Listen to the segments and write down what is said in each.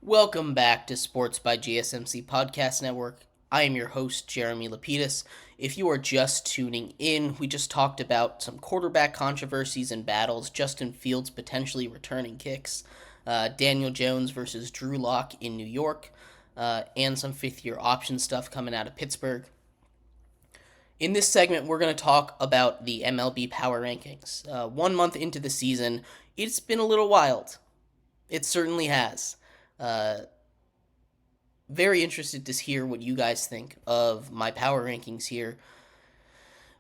Welcome back to Sports by GSMC Podcast Network. I am your host, Jeremy Lapidus. If you are just tuning in, we just talked about some quarterback controversies and battles, Justin Fields potentially returning kicks, Daniel Jones versus Drew Lock in New York, and some fifth-year option stuff coming out of Pittsburgh. In this segment, we're going to talk about the MLB Power Rankings. 1 month into the season, it's been a little wild. It certainly has. Uh, Very interested to hear what you guys think of my power rankings here.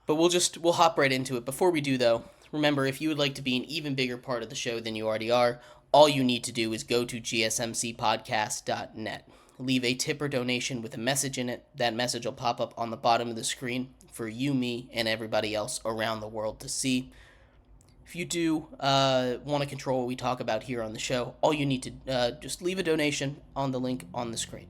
But we'll hop right into it. Before we do though, remember if you would like to be an even bigger part of the show than you already are, all you need to do is go to gsmcpodcast.net. Leave a tip or donation with a message in it. That message will pop up on the bottom of the screen for you, me, and everybody else around the world to see. If you do want to control what we talk about here on the show, all you need to just leave a donation on the link on the screen.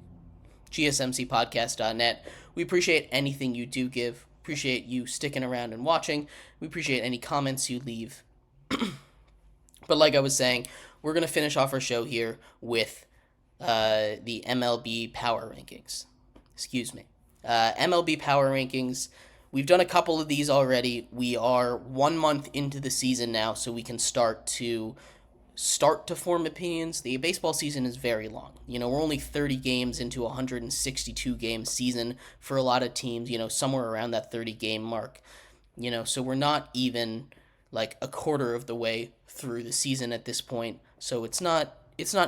GSMCpodcast.net. We appreciate anything you do give. Appreciate you sticking around and watching. We appreciate any comments you leave. But like I was saying, we're going to finish off our show here with the MLB Power Rankings. Excuse me. MLB Power Rankings. We've done a couple of these already. We are 1 month into the season now, so we can start to form opinions. The baseball season is very long. We're only 30 games into a 162 game season for a lot of teams, somewhere around that 30 game mark. So we're not even like a quarter of the way through the season at this point. So it's not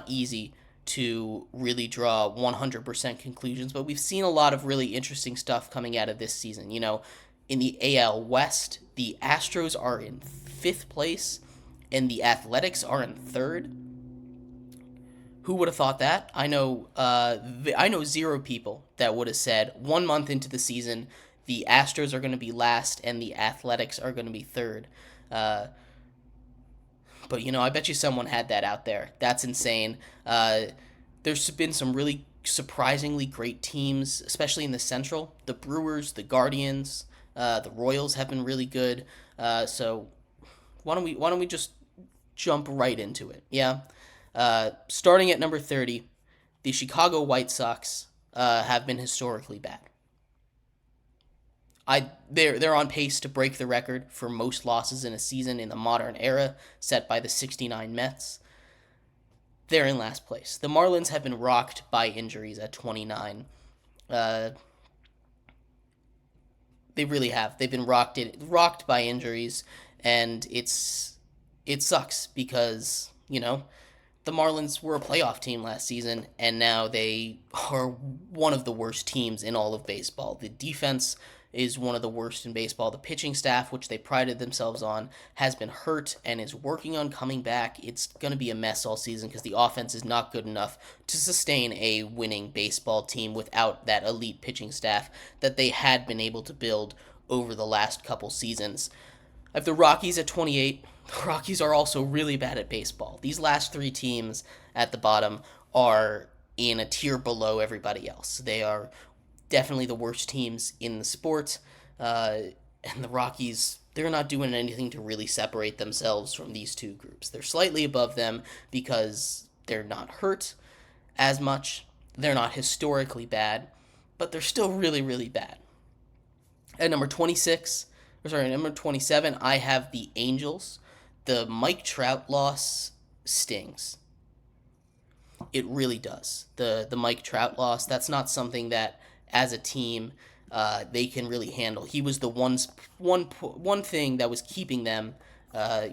easy to really draw 100% conclusions, but we've seen a lot of really interesting stuff coming out of this season. In the AL West, the Astros are in 5th place and the Athletics are in 3rd. Who would have thought that? I know 0 people that would have said 1 month into the season the Astros are going to be last and the Athletics are going to be 3rd. But I bet you someone had that out there. That's insane. There's been some really surprisingly great teams, especially in the Central. The Brewers, the Guardians, the Royals have been really good. So why don't we just jump right into it? Yeah. Starting at number 30, the Chicago White Sox have been historically bad. They're on pace to break the record for most losses in a season in the modern era, set by the '69 Mets. They're in last place. The Marlins have been rocked by injuries at 29. They really have. They've been rocked by injuries, and it sucks because the Marlins were a playoff team last season, and now they are one of the worst teams in all of baseball. The defense is one of the worst in baseball. The pitching staff, which they prided themselves on, has been hurt and is working on coming back. It's going to be a mess all season because the offense is not good enough to sustain a winning baseball team without that elite pitching staff that they had been able to build over the last couple seasons. I have the Rockies at 28. The Rockies are also really bad at baseball. These last 3 teams at the bottom are in a tier below everybody else. They are definitely the worst teams in the sport. And the Rockies, they're not doing anything to really separate themselves from these 2 groups. They're slightly above them because they're not hurt as much. They're not historically bad, but they're still really, really bad. At number 27, I have the Angels. The Mike Trout loss stings. It really does. The Mike Trout loss, that's not something that as a team they can really handle. He was the one thing that was keeping them out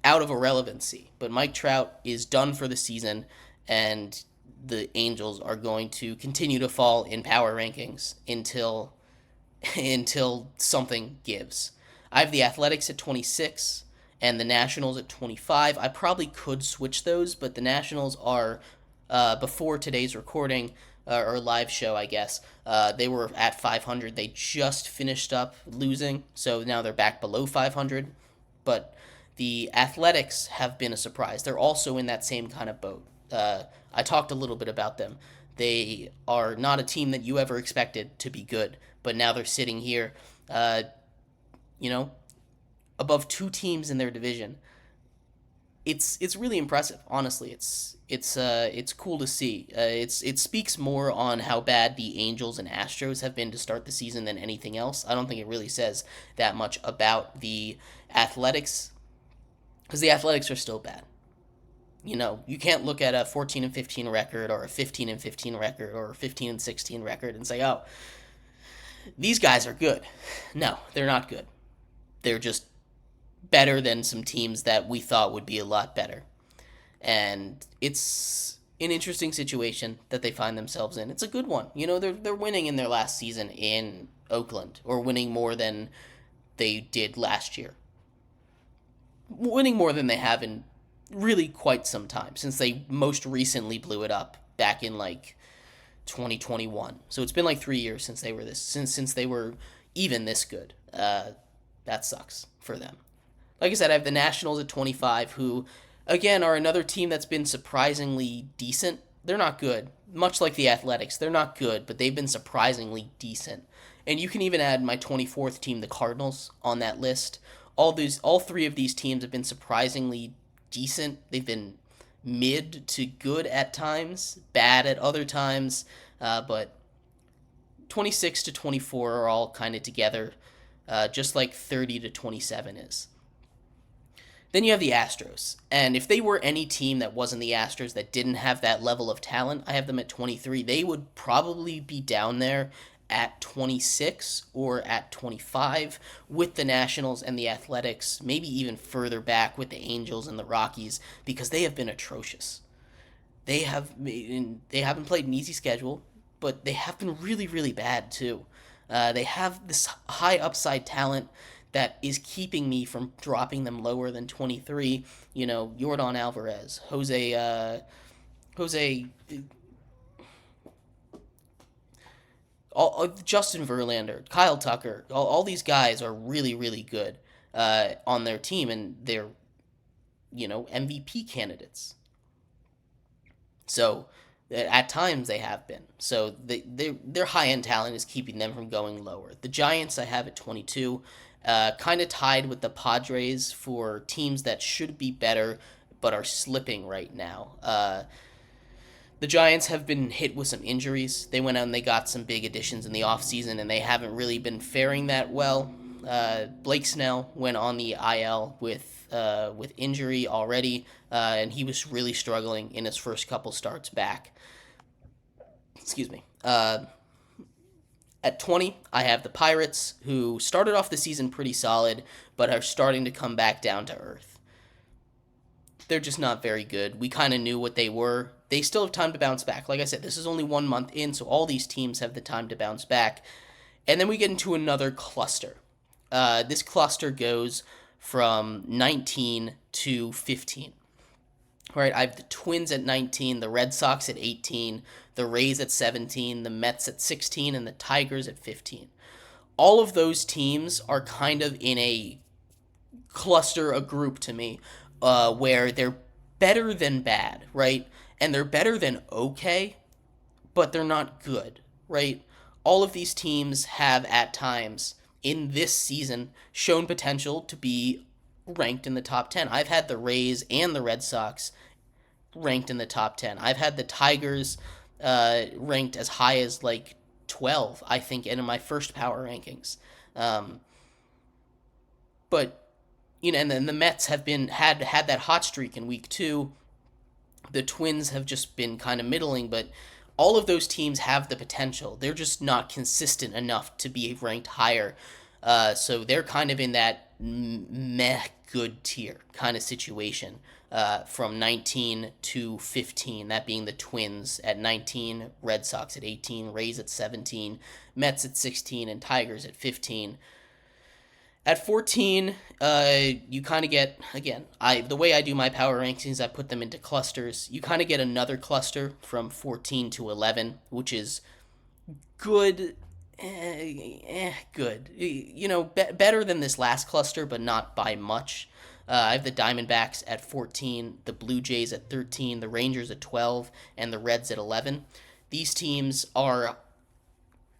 of irrelevancy. But Mike Trout is done for the season, and the Angels are going to continue to fall in power rankings until something gives. I have the Athletics at 26 and the Nationals at 25. I probably could switch those, but the Nationals are, before today's recording, or live show, I guess, they were at 500. They just finished up losing, so now they're back below 500. But the Athletics have been a surprise. They're also in that same kind of boat. I talked a little bit about them. They are not a team that you ever expected to be good, but now they're sitting here, above 2 teams in their division. it's really impressive. Honestly, it's cool to see. It speaks more on how bad the Angels and Astros have been to start the season than anything else. I don't think it really says that much about the Athletics, because the Athletics are still bad. You can't look at a 14-15 record or a 15-15 record or a 15-16 record and say, "Oh, these guys are good." No, they're not good. They're just better than some teams that we thought would be a lot better. And it's an interesting situation that they find themselves in. It's a good one. They're winning in their last season in Oakland, or winning more than they did last year. Winning more than they have in really quite some time, since they most recently blew it up back in like 2021. So it's been like 3 years since they were since they were even this good. That sucks for them. Like I said, I have the Nationals at 25, who, again, are another team that's been surprisingly decent. They're not good. Much like the Athletics, they're not good, but they've been surprisingly decent. And you can even add my 24th team, the Cardinals, on that list. All three of these teams have been surprisingly decent. They've been mid to good at times, bad at other times, but 26 to 24 are all kind of together, just like 30 to 27 is. Then you have the Astros, and if they were any team that wasn't the Astros that didn't have that level of talent, I have them at 23. They would probably be down there at 26 or at 25 with the Nationals and the Athletics, maybe even further back with the Angels and the Rockies, because they have been atrocious. They haven't played an easy schedule, but they have been really, really bad too. They have this high upside talent that is keeping me from dropping them lower than 23. Yordan Alvarez, Justin Verlander, Kyle Tucker, all these guys are really, really good on their team, and they're, MVP candidates. So at times they have been. So their high-end talent is keeping them from going lower. The Giants I have at 22, kind of tied with the Padres for teams that should be better but are slipping right now. The Giants have been hit with some injuries. They went out and they got some big additions in the offseason, and they haven't really been faring that well. Blake Snell went on the IL with injury already, and he was really struggling in his first couple starts back. Excuse me. At 20, I have the Pirates, who started off the season pretty solid, but are starting to come back down to earth. They're just not very good. We kind of knew what they were. They still have time to bounce back. Like I said, this is only 1 month in, so all these teams have the time to bounce back. And then we get into another cluster. This cluster goes from 19 to 15. All right, I have the Twins at 19, the Red Sox at 18, the Rays at 17, the Mets at 16, and the Tigers at 15. All of those teams are kind of in a cluster, a group to me, where they're better than bad, right? And they're better than okay, but they're not good, right? All of these teams have at times in this season shown potential to be ranked in the top 10. I've had the Rays and the Red Sox ranked in the top 10. I've had the Tigers ranked as high as like 12, I think, in my first power rankings. But and then the Mets have had that hot streak in week 2. The Twins have just been kind of middling, but all of those teams have the potential. They're just not consistent enough to be ranked higher. So they're kind of in that meh good tier kind of situation from 19 to 15, that being the Twins at 19, Red Sox at 18, Rays at 17, Mets at 16, and Tigers at 15. At 14, you kind of get, again, the way I do my power rankings, I put them into clusters. You kind of get another cluster from 14 to 11, which is good, good. Better than this last cluster, but not by much. I have the Diamondbacks at 14, the Blue Jays at 13, the Rangers at 12, and the Reds at 11. These teams are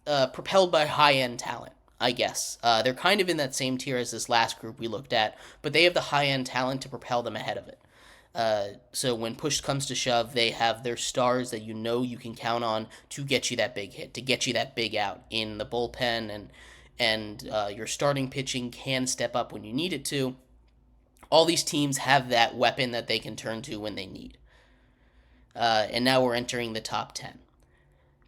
propelled by high-end talent, I guess. They're kind of in that same tier as this last group we looked at, but they have the high-end talent to propel them ahead of it. So when push comes to shove, they have their stars that you can count on to get you that big hit, to get you that big out in the bullpen, and your starting pitching can step up when you need it to. All these teams have that weapon that they can turn to when they need. And now we're entering the top 10.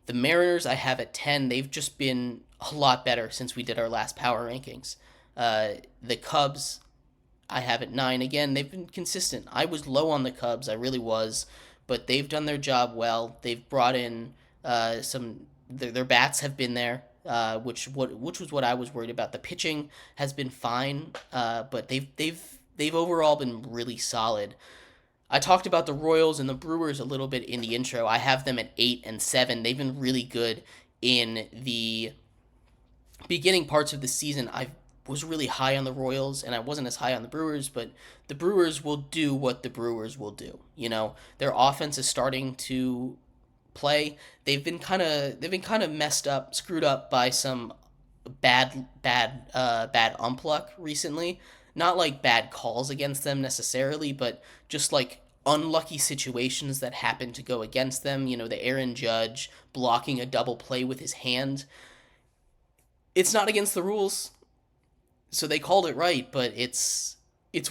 The Mariners I have at 10. They've just been a lot better since we did our last power rankings. The Cubs I have at 9. Again, they've been consistent. I was low on the Cubs, I really was, but they've done their job well. They've brought in some. Their bats have been there, which was what I was worried about. The pitching has been fine, but they've overall been really solid. I talked about the Royals and the Brewers a little bit in the intro. I have them at 8 and 7. They've been really good in the beginning parts of the season. I was really high on the Royals and I wasn't as high on the Brewers, but the Brewers will do what the Brewers will do. Their offense is starting to play. They've been kind of messed up, screwed up by some bad ump luck recently. Not like bad calls against them necessarily, but just like unlucky situations that happen to go against them. The Aaron Judge blocking a double play with his hand. It's not against the rules, so they called it right, but it's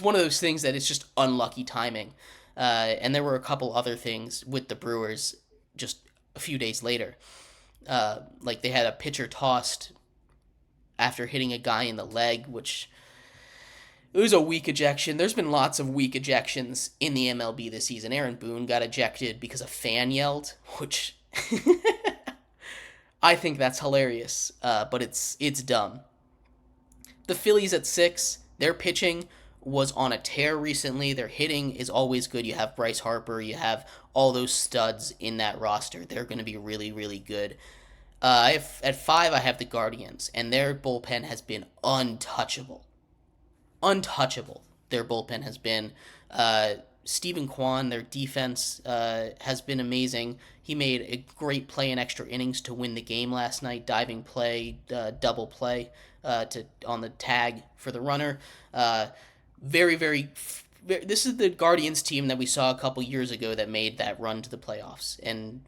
one of those things that it's just unlucky timing. And there were a couple other things with the Brewers just a few days later. Like they had a pitcher tossed after hitting a guy in the leg, which it was a weak ejection. There's been lots of weak ejections in the MLB this season. Aaron Boone got ejected because a fan yelled, which I think that's hilarious, but it's dumb. The Phillies at 6, their pitching was on a tear recently. Their hitting is always good. You have Bryce Harper. You have all those studs in that roster. They're going to be really, really good. At 5, I have the Guardians, and their bullpen has been untouchable. Untouchable. Their bullpen has been. Stephen Kwan, their defense, has been amazing. He made a great play in extra innings to win the game last night. Diving play, double play on the tag for the runner. Very, very. This is the Guardians team that we saw a couple years ago that made that run to the playoffs, and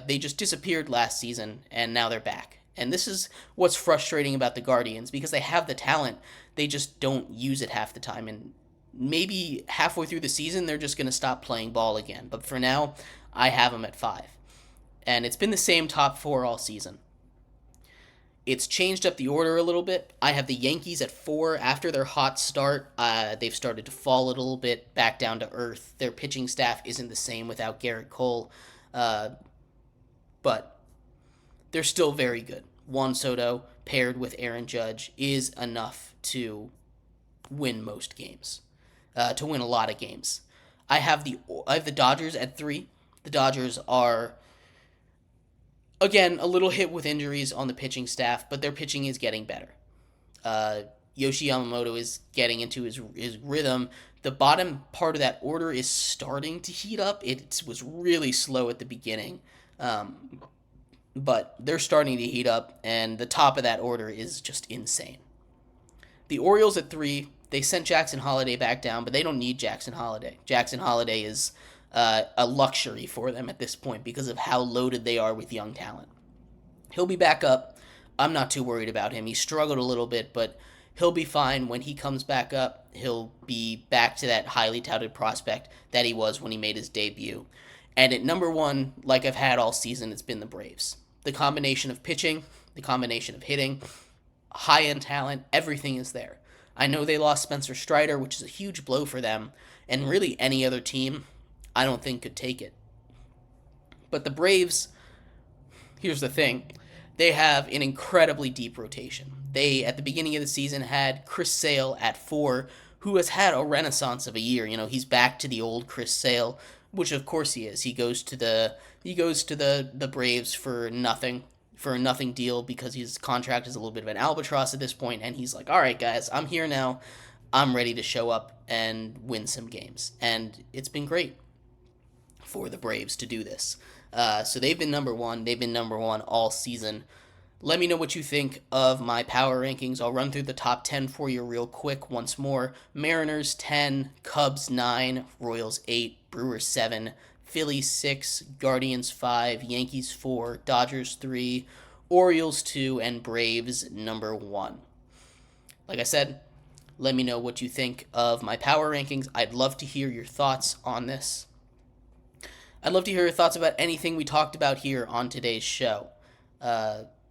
they just disappeared last season, and now they're back. And this is what's frustrating about the Guardians, because they have the talent, they just don't use it half the time, and maybe halfway through the season they're just going to stop playing ball again. But for now, I have them at 5. And it's been the same top 4 all season. It's changed up the order a little bit. I have the Yankees at 4. After their hot start, they've started to fall a little bit back down to earth. Their pitching staff isn't the same without Garrett Cole, but they're still very good. Juan Soto paired with Aaron Judge is enough to win most games, to win a lot of games. I have the Dodgers at 3. The Dodgers are, again, a little hit with injuries on the pitching staff, but their pitching is getting better. Yoshi Yamamoto is getting into his rhythm. The bottom part of that order is starting to heat up. It was really slow at the beginning, but they're starting to heat up, and the top of that order is just insane. The Orioles at 3, they sent Jackson Holliday back down, but they don't need Jackson Holliday. Jackson Holliday is a luxury for them at this point because of how loaded they are with young talent. He'll be back up. I'm not too worried about him. He struggled a little bit, but he'll be fine. When he comes back up, he'll be back to that highly touted prospect that he was when he made his debut. And at number 1, like I've had all season, it's been the Braves. The combination of pitching, the combination of hitting, high-end talent, everything is there. I know they lost Spencer Strider, which is a huge blow for them, and really any other team I don't think could take it. But the Braves, here's the thing, they have an incredibly deep rotation. They, at the beginning of the season, had Chris Sale at 4, who has had a renaissance of a year. He's back to the old Chris Sale, which of course he is. He goes to the Braves for a nothing deal because his contract is a little bit of an albatross at this point, and he's like, all right, guys, I'm here now. I'm ready to show up and win some games. And it's been great for the Braves to do this. So they've been number 1. They've been number 1 all season. Let me know what you think of my power rankings. I'll run through the top 10 for you real quick once more. Mariners 10, Cubs 9, Royals 8, Brewers 7, Phillies 6, Guardians 5, Yankees 4, Dodgers 3, Orioles 2, and Braves number 1. Like I said, let me know what you think of my power rankings. I'd love to hear your thoughts on this. I'd love to hear your thoughts about anything we talked about here on today's show.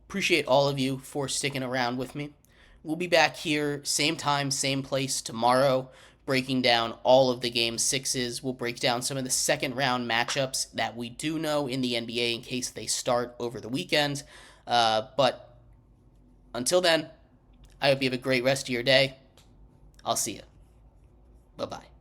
Appreciate all of you for sticking around with me. We'll be back here, same time, same place tomorrow, breaking down all of the game sixes. We'll break down some of the second round matchups that we do know in the NBA in case they start over the weekend. But until then, I hope you have a great rest of your day. I'll see you. Bye-bye.